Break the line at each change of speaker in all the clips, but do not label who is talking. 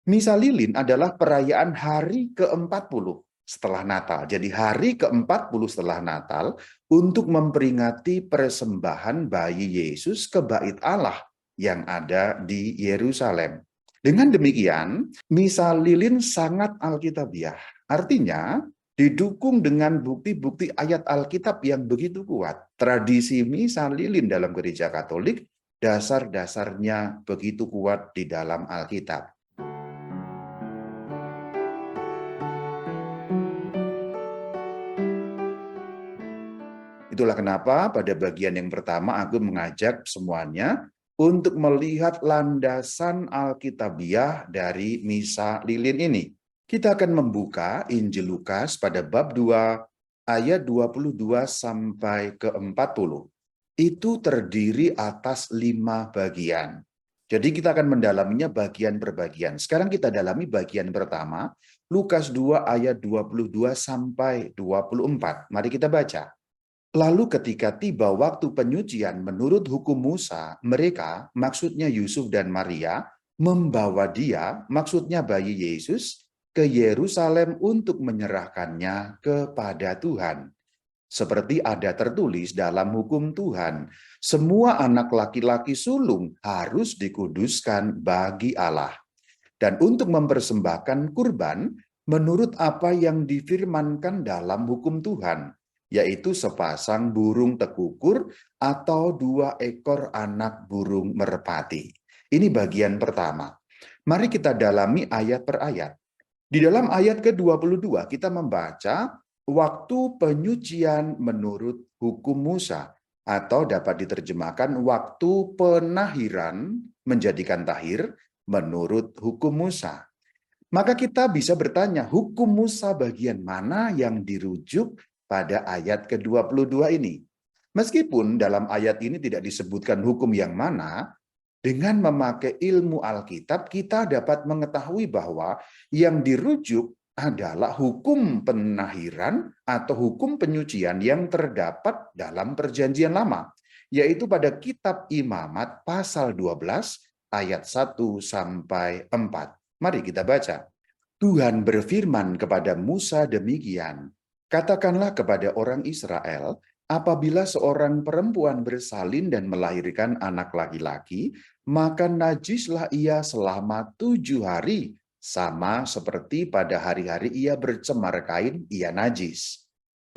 Misa Lilin adalah perayaan hari ke-40 setelah Natal. Jadi hari ke-40 setelah Natal untuk memperingati persembahan bayi Yesus ke bait Allah yang ada di Yerusalem. Dengan demikian, Misa Lilin sangat alkitabiah. Artinya, didukung dengan bukti-bukti ayat Alkitab yang begitu kuat. Tradisi Misa Lilin dalam Gereja Katolik, dasar-dasarnya begitu kuat di dalam Alkitab. Itulah kenapa pada bagian yang pertama aku mengajak semuanya untuk melihat landasan Alkitabiah dari Misa Lilin ini. Kita akan membuka Injil Lukas pada bab 2 ayat 22 sampai ke 40. Itu terdiri atas 5 bagian. Jadi kita akan mendalaminya bagian per bagian. Sekarang kita dalami bagian pertama, Lukas 2 ayat 22 sampai 24. Mari kita baca. Lalu ketika tiba waktu penyucian menurut hukum Musa, mereka, maksudnya Yusuf dan Maria, membawa dia, maksudnya bayi Yesus, ke Yerusalem untuk menyerahkannya kepada Tuhan. Seperti ada tertulis dalam hukum Tuhan, semua anak laki-laki sulung harus dikuduskan bagi Allah. Dan untuk mempersembahkan kurban menurut apa yang difirmankan dalam hukum Tuhan, yaitu sepasang burung tekukur atau 2 ekor anak burung merpati. Ini bagian pertama. Mari kita dalami ayat per ayat. Di dalam ayat ke-22 kita membaca waktu penyucian menurut hukum Musa, atau dapat diterjemahkan waktu penahiran menjadikan tahir menurut hukum Musa. Maka kita bisa bertanya, hukum Musa bagian mana yang dirujuk pada ayat ke-22 ini? Meskipun dalam ayat ini tidak disebutkan hukum yang mana, dengan memakai ilmu Alkitab, kita dapat mengetahui bahwa yang dirujuk adalah hukum penahiran atau hukum penyucian yang terdapat dalam Perjanjian Lama, yaitu pada kitab Imamat pasal 12 ayat 1 sampai 4. Mari kita baca. Tuhan berfirman kepada Musa demikian, katakanlah kepada orang Israel, apabila seorang perempuan bersalin dan melahirkan anak laki-laki, maka najislah ia selama 7 hari, sama seperti pada hari-hari ia bercemar kain, ia najis.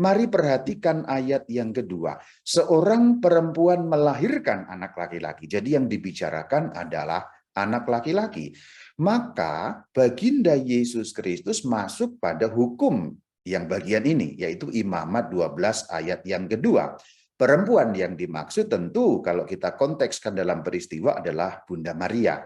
Mari perhatikan ayat yang kedua. Seorang perempuan melahirkan anak laki-laki. Jadi yang dibicarakan adalah anak laki-laki. Maka baginda Yesus Kristus masuk pada hukum yang bagian ini, yaitu Imamat 12 ayat yang kedua. Perempuan yang dimaksud tentu kalau kita kontekskan dalam peristiwa adalah Bunda Maria.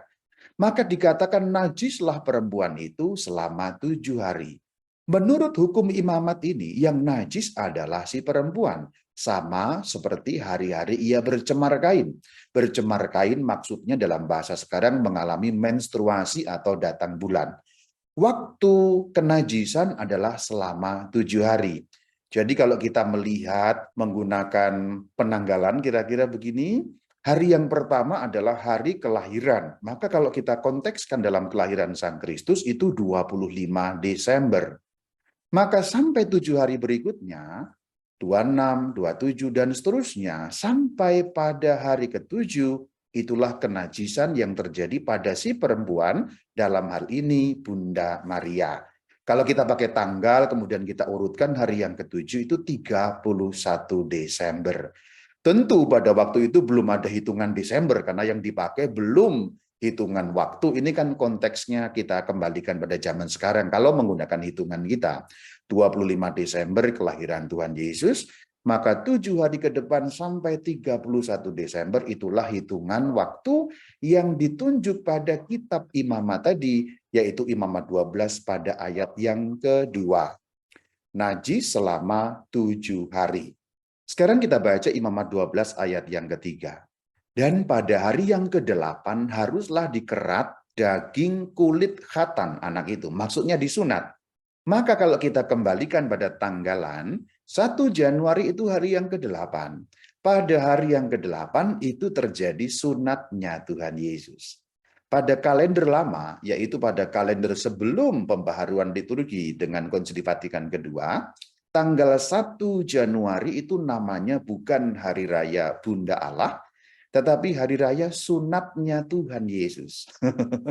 Maka dikatakan najislah perempuan itu selama 7 hari. Menurut hukum imamat ini, yang najis adalah si perempuan. Sama seperti hari-hari ia bercemar kain. Bercemar kain maksudnya dalam bahasa sekarang mengalami menstruasi atau datang bulan. Waktu kenajisan adalah selama 7 hari. Jadi kalau kita melihat menggunakan penanggalan kira-kira begini, hari yang pertama adalah hari kelahiran. Maka kalau kita kontekskan dalam kelahiran Sang Kristus itu 25 Desember. Maka sampai 7 hari berikutnya, 26, 27, dan seterusnya, sampai pada hari ke-7, itulah kenajisan yang terjadi pada si perempuan, dalam hal ini Bunda Maria. Kalau kita pakai tanggal, kemudian kita urutkan hari yang ke-7 itu 31 Desember. Tentu pada waktu itu belum ada hitungan Desember, karena yang dipakai belum hitungan waktu. Ini kan konteksnya kita kembalikan pada zaman sekarang. Kalau menggunakan hitungan kita, 25 Desember kelahiran Tuhan Yesus, maka 7 hari ke depan sampai 31 Desember itulah hitungan waktu yang ditunjuk pada kitab Imamat tadi, yaitu Imamat 12 pada ayat yang kedua. Najis selama 7 hari. Sekarang kita baca Imamat 12 ayat yang ketiga. Dan pada hari yang ke-8 haruslah dikerat daging kulit khatan anak itu. Maksudnya disunat. Maka kalau kita kembalikan pada tanggalan, 1 Januari itu hari yang ke-8. Pada hari yang ke-8 itu terjadi sunatnya Tuhan Yesus. Pada kalender lama, yaitu pada kalender sebelum pembaharuan liturgi dengan Konsili Vatikan kedua, tanggal 1 Januari itu namanya bukan Hari Raya Bunda Allah, tetapi Hari Raya Sunatnya Tuhan Yesus.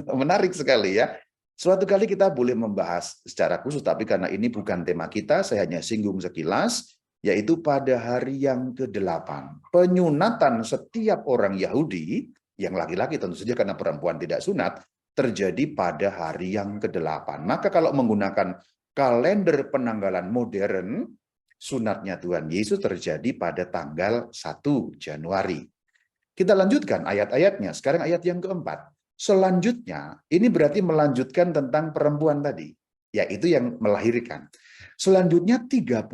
Menarik sekali ya. Suatu kali kita boleh membahas secara khusus, tapi karena ini bukan tema kita, saya hanya singgung sekilas, yaitu pada hari yang ke-8. Penyunatan setiap orang Yahudi, yang laki-laki tentu saja karena perempuan tidak sunat, terjadi pada hari yang ke-8. Maka kalau menggunakan kalender penanggalan modern, sunatnya Tuhan Yesus terjadi pada tanggal 1 Januari. Kita lanjutkan ayat-ayatnya. Sekarang ayat yang keempat. Selanjutnya, ini berarti melanjutkan tentang perempuan tadi, yaitu yang melahirkan. Selanjutnya 33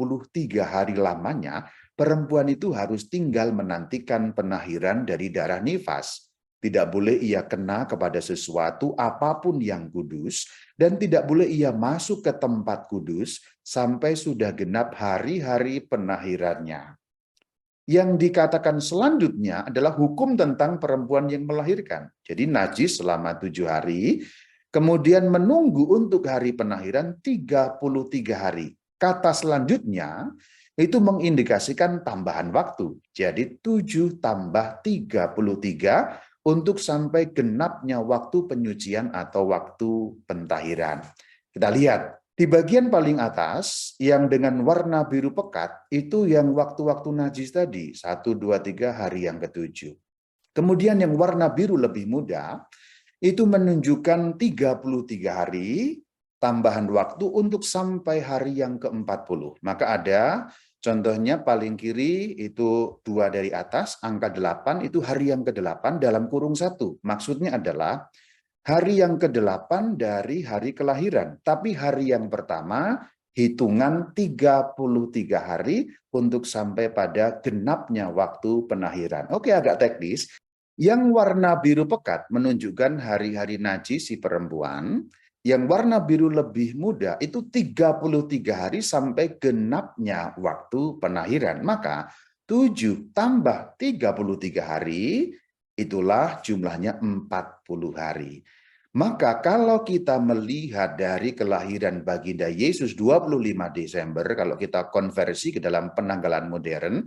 hari lamanya, perempuan itu harus tinggal menantikan penahiran dari darah nifas. Tidak boleh ia kena kepada sesuatu apapun yang kudus, dan tidak boleh ia masuk ke tempat kudus sampai sudah genap hari-hari penahirannya. Yang dikatakan selanjutnya adalah hukum tentang perempuan yang melahirkan. Jadi najis selama 7 hari, kemudian menunggu untuk hari penahiran 33 hari. Kata selanjutnya itu mengindikasikan tambahan waktu. Jadi 7 tambah 33 untuk sampai genapnya waktu penyucian atau waktu pentahiran. Kita lihat. Di bagian paling atas, yang dengan warna biru pekat, itu yang waktu-waktu najis tadi, 1, 2, 3 hari yang ke-7. Kemudian yang warna biru lebih muda, itu menunjukkan 33 hari, tambahan waktu untuk sampai hari yang ke-40. Maka ada, contohnya paling kiri itu 2 dari atas, angka 8 itu hari yang ke-8 dalam kurung 1. Maksudnya adalah, hari yang ke-8 dari hari kelahiran. Tapi hari yang pertama, hitungan 33 hari untuk sampai pada genapnya waktu penahiran. Oke, agak teknis. Yang warna biru pekat menunjukkan hari-hari najis si perempuan. Yang warna biru lebih muda itu 33 hari sampai genapnya waktu penahiran. Maka 7 tambah 33 hari, itulah jumlahnya 40 hari. Maka kalau kita melihat dari kelahiran baginda Yesus 25 Desember, kalau kita konversi ke dalam penanggalan modern,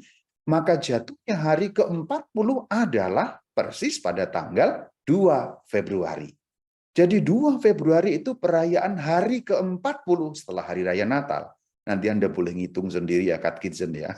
maka jatuhnya hari ke-40 adalah persis pada tanggal 2 Februari. Jadi 2 Februari itu perayaan hari ke-40 setelah Hari Raya Natal. Nanti Anda boleh ngitung sendiri ya, Katekisen ya.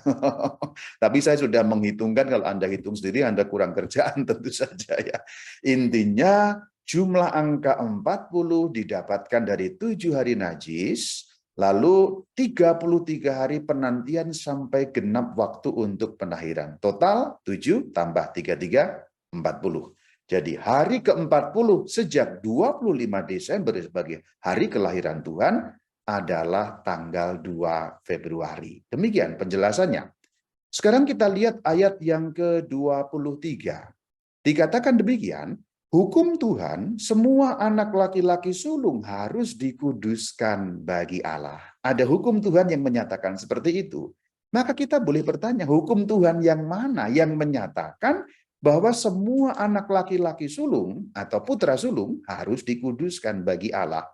Tapi saya sudah menghitungkan, kalau Anda hitung sendiri Anda kurang kerjaan tentu saja ya. Intinya jumlah angka 40 didapatkan dari 7 hari najis, lalu 33 hari penantian sampai genap waktu untuk penahiran. Total 7 tambah 33, 40. Jadi hari ke-40 sejak 25 Desember sebagai hari kelahiran Tuhan adalah tanggal 2 Februari. Demikian penjelasannya. Sekarang kita lihat ayat yang ke-23. Dikatakan demikian, hukum Tuhan, semua anak laki-laki sulung harus dikuduskan bagi Allah. Ada hukum Tuhan yang menyatakan seperti itu. Maka kita boleh bertanya, hukum Tuhan yang mana yang menyatakan bahwa semua anak laki-laki sulung atau putra sulung harus dikuduskan bagi Allah?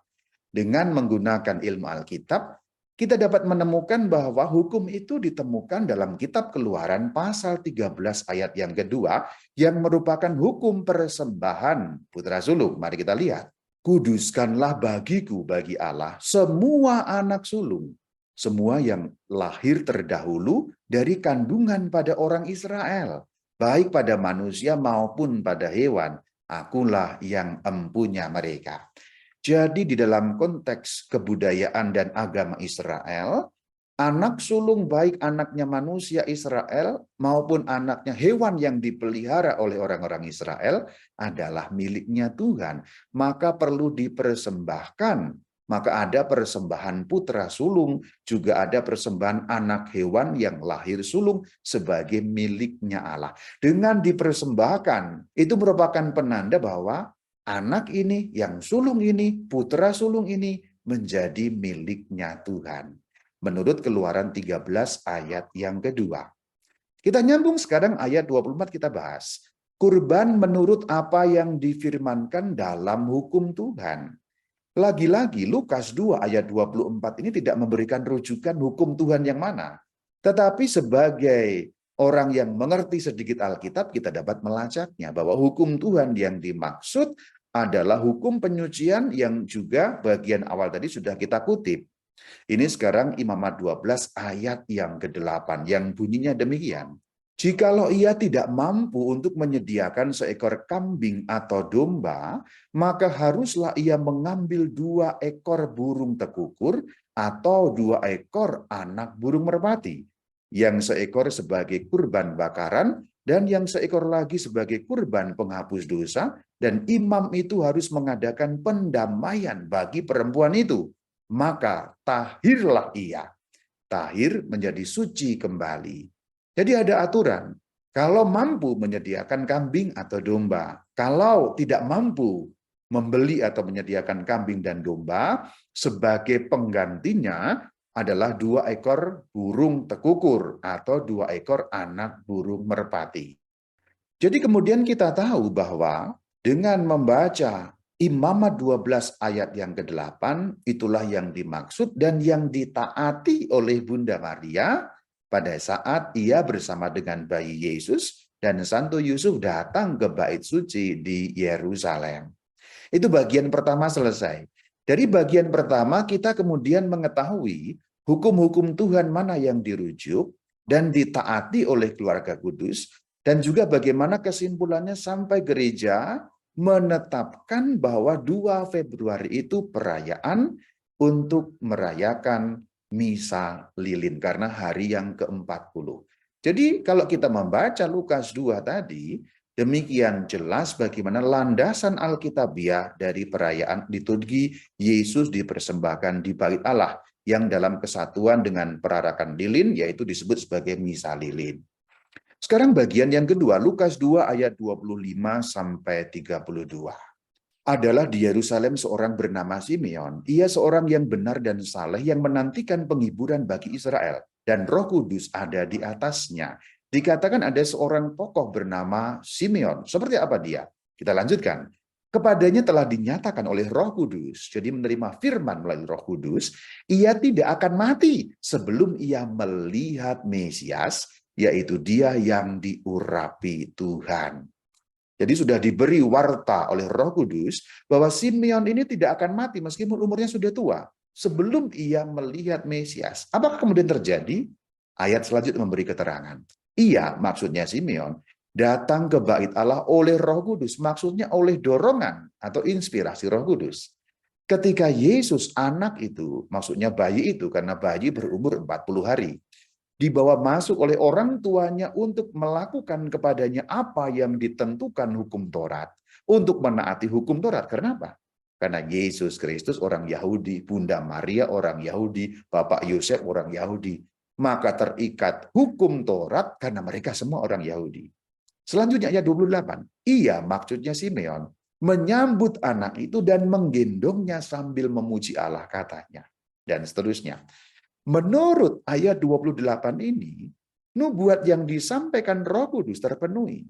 Dengan menggunakan ilmu Alkitab, kita dapat menemukan bahwa hukum itu ditemukan dalam kitab Keluaran pasal 13 ayat yang kedua, yang merupakan hukum persembahan putra sulung. Mari kita lihat. Kuduskanlah bagiku, bagi Allah, semua anak sulung, semua yang lahir terdahulu dari kandungan pada orang Israel, baik pada manusia maupun pada hewan. Akulah yang empunya mereka. Jadi di dalam konteks kebudayaan dan agama Israel, anak sulung baik anaknya manusia Israel maupun anaknya hewan yang dipelihara oleh orang-orang Israel adalah miliknya Tuhan. Maka perlu dipersembahkan. Maka ada persembahan putra sulung, juga ada persembahan anak hewan yang lahir sulung sebagai miliknya Allah. Dengan dipersembahkan, itu merupakan penanda bahwa anak ini, yang sulung ini, putra sulung ini menjadi miliknya Tuhan. Menurut Keluaran 13 ayat yang kedua. Kita nyambung sekarang ayat 24 kita bahas. kurban menurut apa yang difirmankan dalam hukum Tuhan. Lagi-lagi Lukas 2 ayat 24 ini tidak memberikan rujukan hukum Tuhan yang mana. Tetapi sebagai orang yang mengerti sedikit Alkitab, kita dapat melacaknya bahwa hukum Tuhan yang dimaksud adalah hukum penyucian yang juga bagian awal tadi sudah kita kutip. Ini sekarang Imamat 12 ayat yang ke-8 yang bunyinya demikian. Jikalau ia tidak mampu untuk menyediakan seekor kambing atau domba, maka haruslah ia mengambil 2 ekor burung tekukur atau 2 ekor anak burung merpati, yang seekor sebagai kurban bakaran dan yang seekor lagi sebagai kurban penghapus dosa, dan imam itu harus mengadakan pendamaian bagi perempuan itu. Maka tahirlah ia. Tahir menjadi suci kembali. Jadi ada aturan, kalau mampu menyediakan kambing atau domba, kalau tidak mampu membeli atau menyediakan kambing dan domba, sebagai penggantinya adalah 2 ekor burung tekukur atau 2 ekor anak burung merpati. Jadi kemudian kita tahu bahwa dengan membaca Imamat 12 ayat yang ke-8, itulah yang dimaksud dan yang ditaati oleh Bunda Maria pada saat ia bersama dengan bayi Yesus dan Santo Yusuf datang ke bait suci di Yerusalem. Itu bagian pertama selesai. Dari bagian pertama kita kemudian mengetahui hukum-hukum Tuhan mana yang dirujuk dan ditaati oleh keluarga kudus, dan juga bagaimana kesimpulannya sampai gereja menetapkan bahwa 2 Februari itu perayaan untuk merayakan Misa Lilin karena hari yang ke-40. Jadi kalau kita membaca Lukas 2 tadi, demikian jelas bagaimana landasan Alkitabiah dari perayaan liturgi Yesus dipersembahkan di bait Allah yang dalam kesatuan dengan perarakan lilin yaitu disebut sebagai Misa Lilin. Sekarang bagian yang kedua, Lukas 2 ayat 25 sampai 32. Adalah di Yerusalem seorang bernama Simeon. Ia seorang yang benar dan saleh yang menantikan penghiburan bagi Israel. Dan Roh Kudus ada di atasnya. Dikatakan ada seorang tokoh bernama Simeon. Seperti apa dia? Kita lanjutkan. Kepadanya telah dinyatakan oleh Roh Kudus. Jadi menerima firman melalui Roh Kudus. Ia tidak akan mati sebelum ia melihat Mesias, yaitu dia yang diurapi Tuhan. Jadi sudah diberi warta oleh Roh Kudus bahwa Simeon ini tidak akan mati meskipun umurnya sudah tua sebelum ia melihat Mesias. Apakah kemudian terjadi? Ayat selanjutnya memberi keterangan. Ia, maksudnya Simeon, datang ke bait Allah oleh Roh Kudus, maksudnya oleh dorongan atau inspirasi Roh Kudus. Ketika Yesus anak itu, maksudnya bayi itu, karena bayi berumur 40 hari, dibawa masuk oleh orang tuanya untuk melakukan kepadanya apa yang ditentukan hukum Taurat, untuk menaati hukum Taurat. Kenapa? Karena Yesus Kristus orang Yahudi, Bunda Maria orang Yahudi, Bapak Yosef orang Yahudi. Maka terikat hukum Taurat karena mereka semua orang Yahudi. Selanjutnya ayat 28. Ia, maksudnya Simeon, menyambut anak itu dan menggendongnya sambil memuji Allah katanya. Dan seterusnya. Menurut ayat 28 ini, nubuat yang disampaikan Roh Kudus terpenuhi.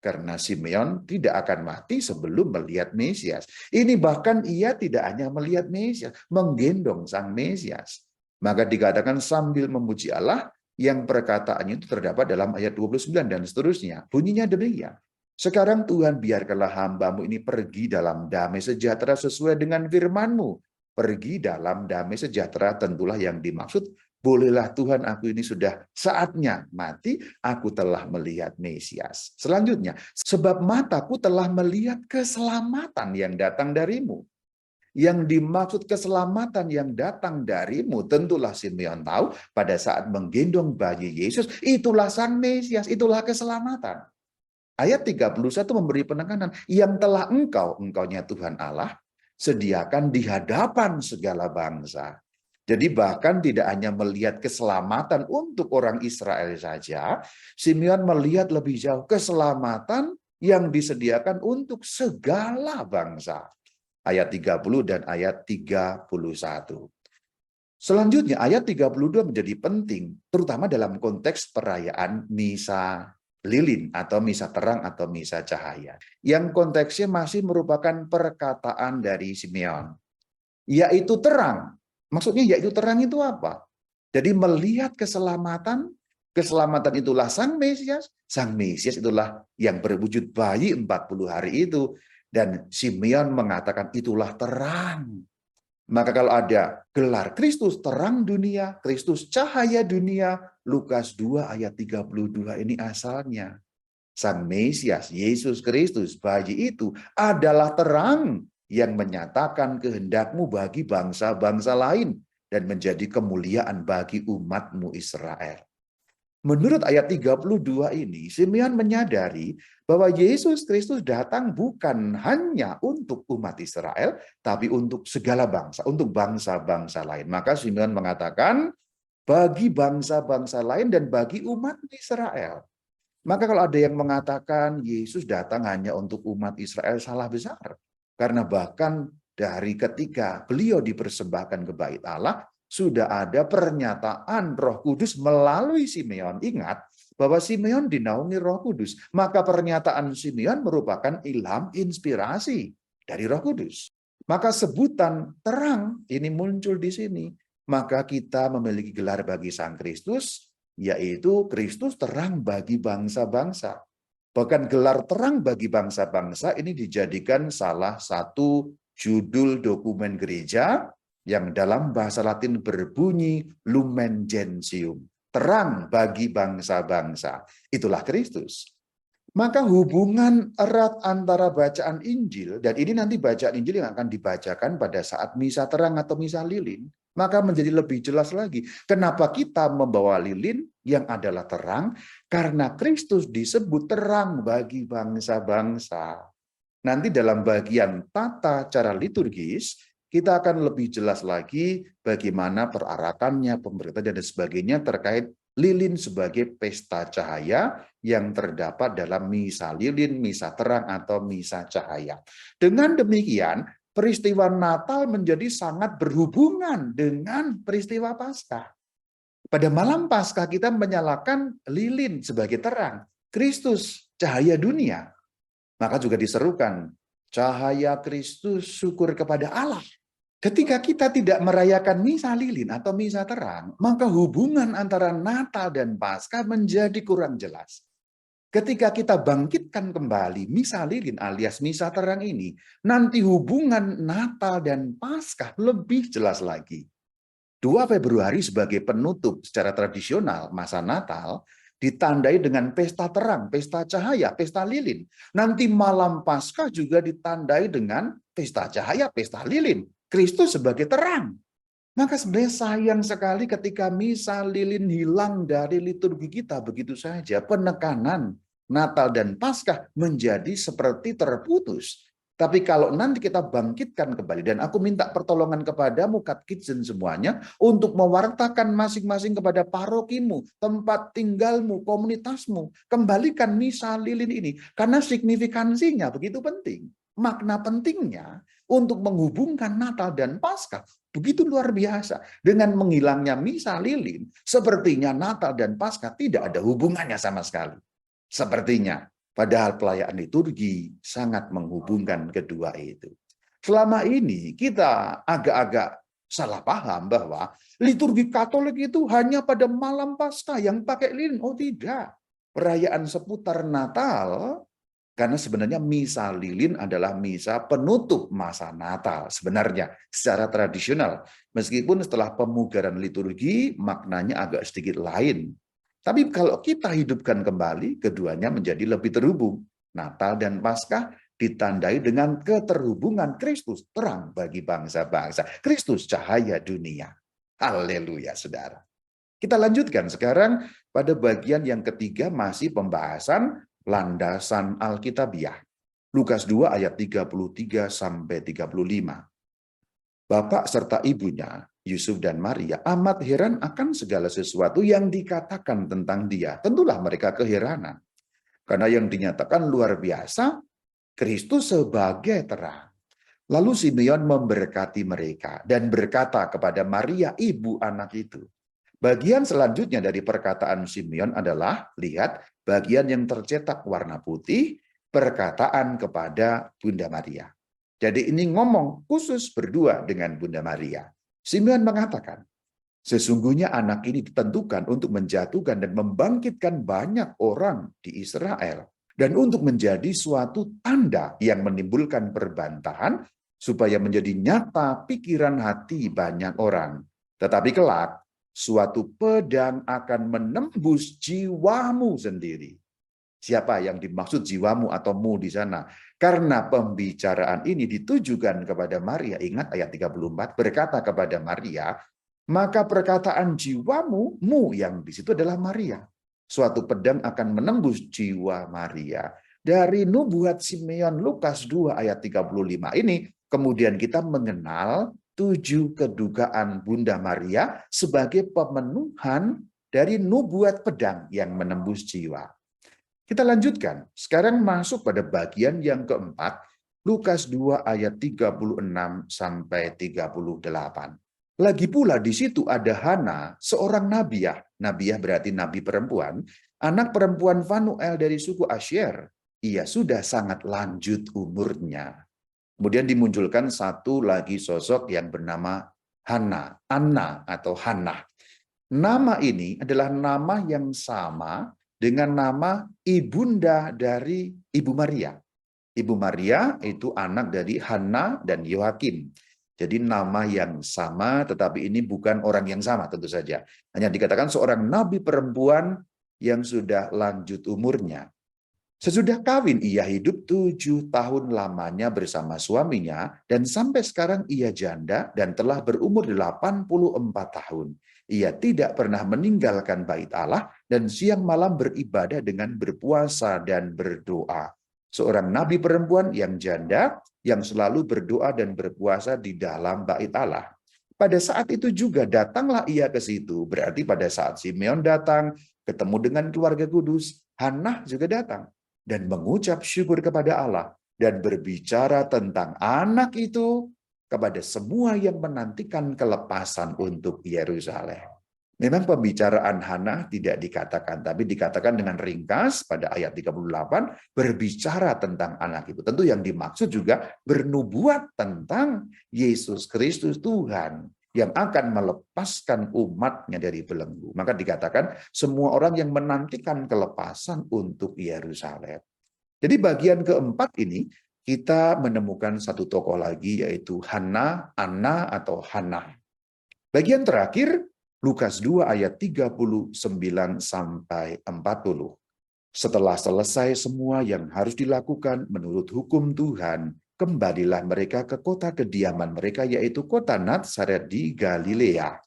Karena Simeon tidak akan mati sebelum melihat Mesias. Ini bahkan ia tidak hanya melihat Mesias, menggendong sang Mesias. Maka dikatakan sambil memuji Allah, yang perkataannya itu terdapat dalam ayat 29 dan seterusnya. Bunyinya demikian. Sekarang Tuhan biarkanlah hamba-Mu ini pergi dalam damai sejahtera sesuai dengan firman-Mu. Pergi dalam damai sejahtera, tentulah yang dimaksud, bolehlah Tuhan aku ini sudah saatnya mati, aku telah melihat Mesias. Selanjutnya, sebab mataku telah melihat keselamatan yang datang darimu. Yang dimaksud keselamatan yang datang darimu, tentulah Simeon tahu pada saat menggendong bayi Yesus, itulah sang Mesias, itulah keselamatan. Ayat 31 memberi penekanan, yang telah engkaunya Tuhan Allah, sediakan di hadapan segala bangsa. Jadi bahkan tidak hanya melihat keselamatan untuk orang Israel saja, Simeon melihat lebih jauh keselamatan yang disediakan untuk segala bangsa. Ayat 30 dan ayat 31. Selanjutnya ayat 32 menjadi penting, terutama dalam konteks perayaan Misa lilin atau misa terang atau misa cahaya. Yang konteksnya masih merupakan perkataan dari Simeon. Yaitu terang. Maksudnya yaitu terang itu apa? Jadi melihat keselamatan, keselamatan itulah Sang Mesias itulah yang berwujud bayi 40 hari itu. Dan Simeon mengatakan itulah terang. Maka kalau ada gelar Kristus terang dunia, Kristus cahaya dunia, Lukas 2 ayat 32 ini asalnya. Sang Mesias, Yesus Kristus, bayi itu adalah terang yang menyatakan kehendakmu bagi bangsa-bangsa lain dan menjadi kemuliaan bagi umatmu Israel. Menurut ayat 32 ini, Simeon menyadari bahwa Yesus Kristus datang bukan hanya untuk umat Israel, tapi untuk segala bangsa, untuk bangsa-bangsa lain. Maka Simeon mengatakan, bagi bangsa-bangsa lain dan bagi umat Israel. Maka kalau ada yang mengatakan Yesus datang hanya untuk umat Israel, salah besar. Karena bahkan dari ketika beliau dipersembahkan ke bait Allah, sudah ada pernyataan Roh Kudus melalui Simeon. Ingat bahwa Simeon dinaungi Roh Kudus. Maka pernyataan Simeon merupakan ilham inspirasi dari Roh Kudus. Maka sebutan terang ini muncul di sini. Maka kita memiliki gelar bagi Sang Kristus, yaitu Kristus terang bagi bangsa-bangsa. Bahkan gelar terang bagi bangsa-bangsa ini dijadikan salah satu judul dokumen gereja yang dalam bahasa Latin berbunyi Lumen Gentium, terang bagi bangsa-bangsa. Itulah Kristus. Maka hubungan erat antara bacaan Injil, dan ini nanti bacaan Injil yang akan dibacakan pada saat misa terang atau misa lilin, maka menjadi lebih jelas lagi. Kenapa kita membawa lilin yang adalah terang? Karena Kristus disebut terang bagi bangsa-bangsa. Nanti dalam bagian tata cara liturgis, kita akan lebih jelas lagi bagaimana perarakannya, pemberitaan dan sebagainya terkait lilin sebagai pesta cahaya yang terdapat dalam misa lilin, misa terang, atau misa cahaya. Dengan demikian, peristiwa Natal menjadi sangat berhubungan dengan peristiwa Paskah. Pada malam Paskah kita menyalakan lilin sebagai terang. Kristus, cahaya dunia. Maka juga diserukan, cahaya Kristus syukur kepada Allah. Ketika kita tidak merayakan misa lilin atau misa terang, maka hubungan antara Natal dan Paskah menjadi kurang jelas. Ketika kita bangkitkan kembali misa lilin alias misa terang ini, nanti hubungan Natal dan Paskah lebih jelas lagi. 2 Februari sebagai penutup secara tradisional masa Natal ditandai dengan pesta terang, pesta cahaya, pesta lilin. Nanti malam Paskah juga ditandai dengan pesta cahaya, pesta lilin. Kristus sebagai terang. Maka sebenarnya sayang sekali ketika misa lilin hilang dari liturgi kita begitu saja. Penekanan Natal dan Paskah menjadi seperti terputus. Tapi kalau nanti kita bangkitkan kembali, dan aku minta pertolongan kepadamu, Katekizens semuanya, untuk mewartakan masing-masing kepada parokimu, tempat tinggalmu, komunitasmu, kembalikan misa lilin ini. Karena signifikansinya begitu penting. Makna pentingnya untuk menghubungkan Natal dan Paskah begitu luar biasa. Dengan menghilangnya misa lilin, sepertinya Natal dan Paskah tidak ada hubungannya sama sekali. Sepertinya. Padahal pelayanan liturgi sangat menghubungkan kedua itu. Selama ini kita agak-agak salah paham bahwa liturgi Katolik itu hanya pada malam Paskah yang pakai lilin. Oh tidak. Perayaan seputar Natal, karena sebenarnya misa lilin adalah misa penutup masa Natal. Sebenarnya secara tradisional. Meskipun setelah pemugaran liturgi maknanya agak sedikit lain. Tapi kalau kita hidupkan kembali, keduanya menjadi lebih terhubung. Natal dan Paskah ditandai dengan keterhubungan Kristus, terang bagi bangsa-bangsa. Kristus, cahaya dunia. Haleluya, saudara. Kita lanjutkan sekarang pada bagian yang ketiga, masih pembahasan landasan Alkitabiah. Lukas 2 ayat 33 sampai 35. Bapak serta ibunya, Yusuf dan Maria, amat heran akan segala sesuatu yang dikatakan tentang dia. Tentulah mereka keheranan. Karena yang dinyatakan luar biasa, Kristus sebagai terang. Lalu Simeon memberkati mereka dan berkata kepada Maria, ibu anak itu, Bagian selanjutnya dari perkataan Simeon adalah, lihat, bagian yang tercetak warna putih, perkataan kepada Bunda Maria. Jadi ini ngomong khusus berdua dengan Bunda Maria. Simeon mengatakan, sesungguhnya anak ini ditentukan untuk menjatuhkan dan membangkitkan banyak orang di Israel, dan untuk menjadi suatu tanda yang menimbulkan perbantahan, supaya menjadi nyata pikiran hati banyak orang. Tetapi kelak, suatu pedang akan menembus jiwamu sendiri. Siapa yang dimaksud jiwamu atau mu di sana? Karena pembicaraan ini ditujukan kepada Maria. Ingat ayat 34 berkata kepada Maria, maka perkataan jiwamu, mu yang di situ adalah Maria. Suatu pedang akan menembus jiwa Maria. Dari nubuat Simeon Lukas 2 ayat 35 ini, kemudian kita mengenal 7 kedugaan Bunda Maria sebagai pemenuhan dari nubuat pedang yang menembus jiwa. Kita lanjutkan. Sekarang masuk pada bagian yang keempat, Lukas 2 ayat 36 sampai 38. Lagi pula di situ ada Hana, seorang nabiah. Nabiah berarti nabi perempuan, anak perempuan Fanuel dari suku Asyer. Ia sudah sangat lanjut umurnya. Kemudian dimunculkan satu lagi sosok yang bernama Hana, Anna atau Hannah. Nama ini adalah nama yang sama dengan nama ibunda dari Ibu Maria. Ibu Maria itu anak dari Hana dan Yoakim. Jadi nama yang sama, tetapi ini bukan orang yang sama tentu saja. Hanya dikatakan seorang nabi perempuan yang sudah lanjut umurnya. Sesudah kawin, ia hidup 7 tahun lamanya bersama suaminya, dan sampai sekarang ia janda dan telah berumur 84 tahun. Ia tidak pernah meninggalkan bait Allah dan siang malam beribadah dengan berpuasa dan berdoa. Seorang nabi perempuan yang janda, yang selalu berdoa dan berpuasa di dalam bait Allah. Pada saat itu juga datanglah ia ke situ, berarti pada saat Simeon datang, ketemu dengan keluarga kudus, Hannah juga datang dan mengucap syukur kepada Allah dan berbicara tentang anak itu kepada semua yang menantikan kelepasan untuk Yerusalem. Memang pembicaraan Hannah tidak dikatakan, tapi dikatakan dengan ringkas pada ayat 38, berbicara tentang anak itu. Tentu yang dimaksud juga bernubuat tentang Yesus Kristus Tuhan yang akan melepaskan umatnya dari belenggu. Maka dikatakan semua orang yang menantikan kelepasan untuk Yerusalem. Jadi bagian keempat ini kita menemukan satu tokoh lagi yaitu Hannah, Anna atau Hannah. Bagian terakhir Lukas 2 ayat 39 sampai 40. Setelah selesai semua yang harus dilakukan menurut hukum Tuhan, kembalilah mereka ke kota kediaman mereka, yaitu kota Nazaret di Galilea.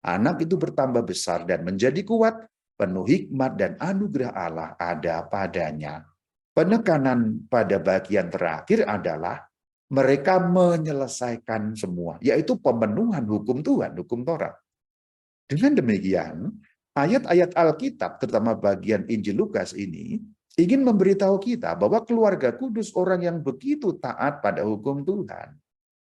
Anak itu bertambah besar dan menjadi kuat, penuh hikmat dan anugerah Allah ada padanya. Penekanan pada bagian terakhir adalah mereka menyelesaikan semua, yaitu pemenuhan hukum Tuhan, hukum Taurat. Dengan demikian, ayat-ayat Alkitab, terutama bagian Injil Lukas ini, ingin memberitahu kita bahwa keluarga kudus orang yang begitu taat pada hukum Tuhan.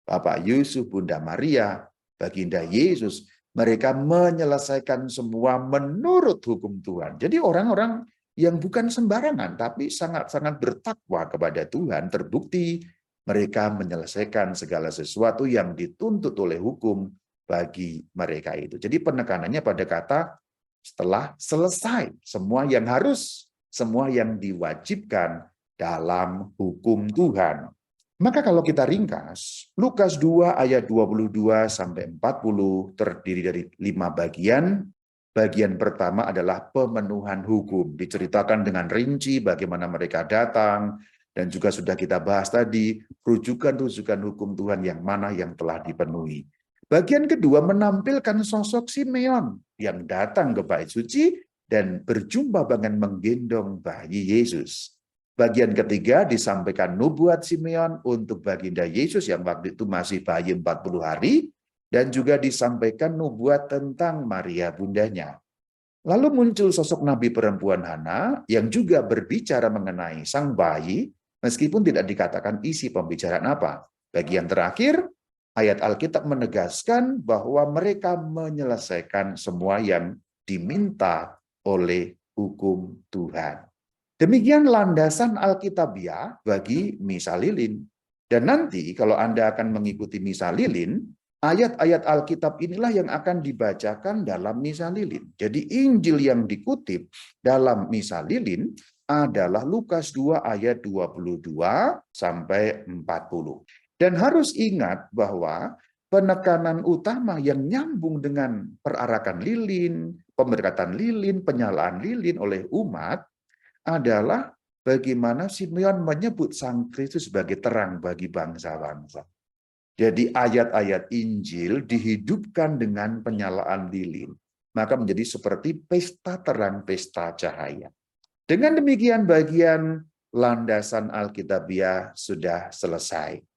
Bapak Yusuf, Bunda Maria, Baginda Yesus, mereka menyelesaikan semua menurut hukum Tuhan. Jadi orang-orang yang bukan sembarangan, tapi sangat-sangat bertakwa kepada Tuhan, terbukti mereka menyelesaikan segala sesuatu yang dituntut oleh hukum bagi mereka itu. Jadi penekanannya pada kata setelah selesai semua yang harus, semua yang diwajibkan dalam hukum Tuhan. Maka kalau kita ringkas, Lukas 2 ayat 22 sampai 40 terdiri dari 5 bagian. Bagian pertama adalah pemenuhan hukum. Diceritakan dengan rinci bagaimana mereka datang, dan juga sudah kita bahas tadi, rujukan-rujukan hukum Tuhan yang mana yang telah dipenuhi. Bagian kedua menampilkan sosok Simeon yang datang ke bait suci dan berjumpa dengan menggendong bayi Yesus. Bagian ketiga disampaikan nubuat Simeon untuk baginda Yesus yang waktu itu masih bayi 40 hari, dan juga disampaikan nubuat tentang Maria bundanya. Lalu muncul sosok nabi perempuan Hana yang juga berbicara mengenai sang bayi, meskipun tidak dikatakan isi pembicaraan apa. Bagian terakhir, Ayat Alkitab menegaskan bahwa mereka menyelesaikan semua yang diminta oleh hukum Tuhan. Demikian landasan Alkitabiah bagi misa lilin. Dan nanti kalau Anda akan mengikuti misa lilin, ayat-ayat Alkitab inilah yang akan dibacakan dalam misa lilin. Jadi Injil yang dikutip dalam misa lilin adalah Lukas 2 ayat 22 sampai 40. Dan harus ingat bahwa penekanan utama yang nyambung dengan perarakan lilin, pemberkatan lilin, penyalaan lilin oleh umat adalah bagaimana Simeon menyebut Sang Kristus sebagai terang bagi bangsa-bangsa. Jadi ayat-ayat Injil dihidupkan dengan penyalaan lilin. Maka menjadi seperti pesta terang, pesta cahaya. Dengan demikian bagian landasan Alkitabiah sudah selesai.